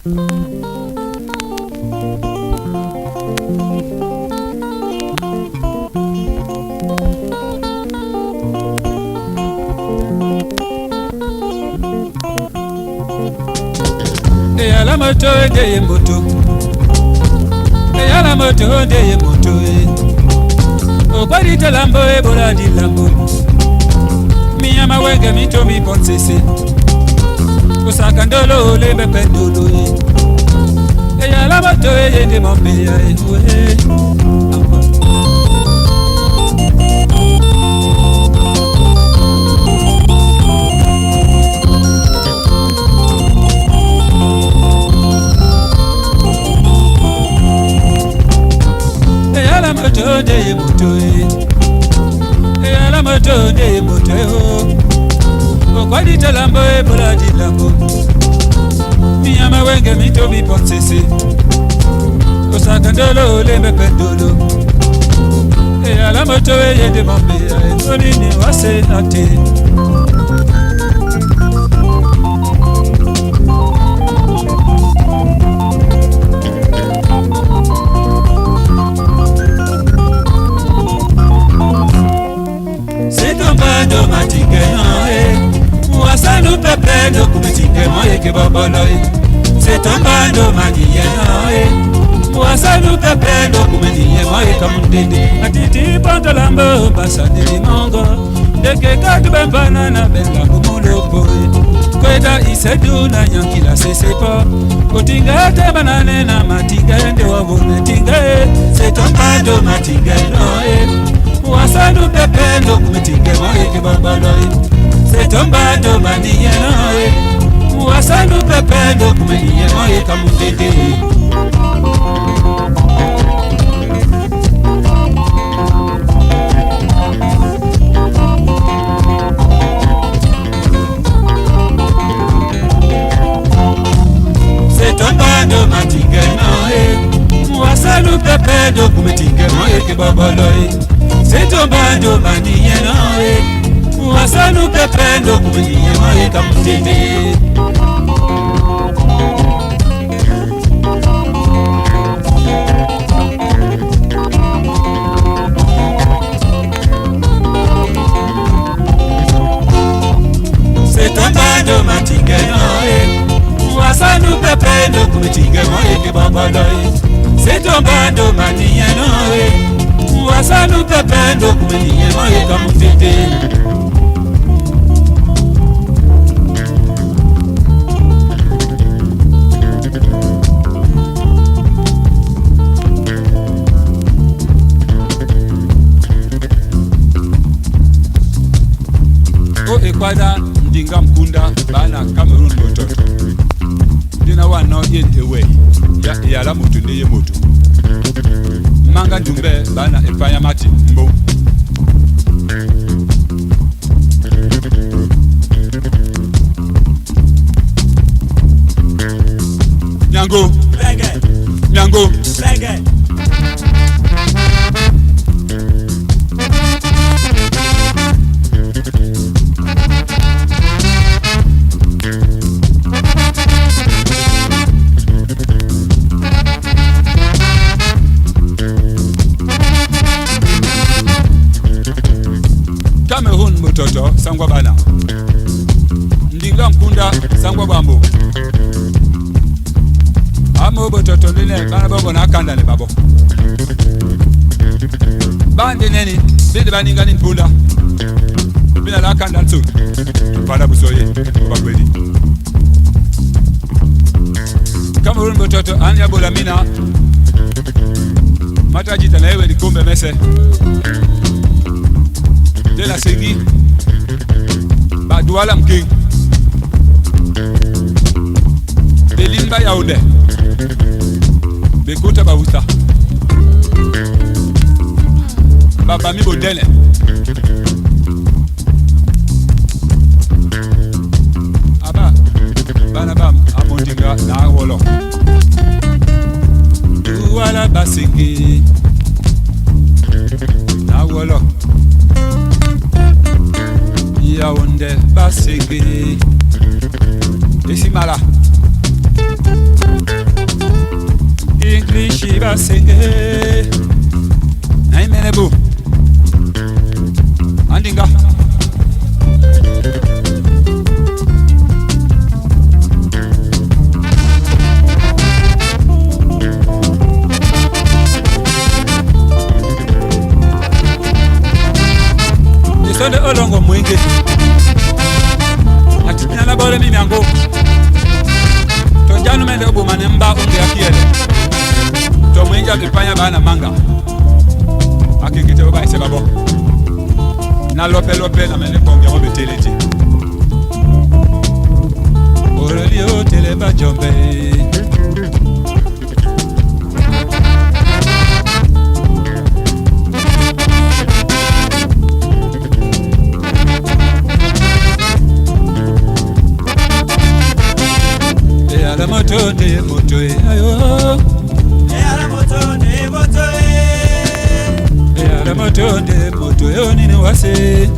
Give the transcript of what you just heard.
La moto de moto, la moto de moto. O kwadi te lambo e bola di lambo. Mi ama wenge mi to mi ponsese. O sakandolo le bependolo. La moto e de mon beya e. La moto de moto, la moto de moto. O kwadi te lambo e bola di lambo. Mi ama wenge mi to mi ponsese. O sakandolo le bependolo. La moto e de mambe e olini wase ate. Do matinge no wasanu pepe no kumitinge moye ke boboloy se tombando maniye no wasanu pepe no kumitinge moye kamundede atiti pantolambo basani mongo deke kadu bembana na bela kumulopo kweda isedu na nyankila sesepo kutinga te banane na matinge nde wabone tinge se tombando matinge no wasanu pepe no kumitinge moye ke boboloy se tombando maniye no wasanu pepe no kumitinge moye kamundede se tombando matinge no wasanu pepe no kumitinge moye ke boboloy se tombando maniye no wasanu pepe no kumitinge moye kamundede se tombando matinge no wasanu pepe no kumitinge moye ke boboloy se tombando maniye no wasanu pepe no kumitinge moye kamundede o ekwada ndinga mkunda bana Cameroon moto dina wana ye ewe ya la moto ndeye moto manga ndumbe bana epanya mati mbo nyango reggae nyango reggae Cameroon mototo sangwa bana ndinga mkunda sangwa bambo amo bototo ndine bana bongo na kanda ne babo bande neni bide baninga ni mpunda bina la kanda nso para busoye bakweli Cameroon mototo anya bola mina mataji tanaewe likumbe mese de la Sengi Badouala Mking Belimba Yaounde Bekota Bawuta Baba mi Bodene Aba Banabam Amondinga na Wolo Douala Basengi na Wolo Yaounde Basengi Esimala basenge naimenebu andinga nisonde olongo mwingi atipinya na bole mimi yangu tonjanu mende obumane mba unge akiele to mwinja kipanya bana manga akikite oba ise babo na lope na mende konge obe teleti orelio teleba jombe ala moto de moto ayo ala moto de moto ala moto de moto yo nini wase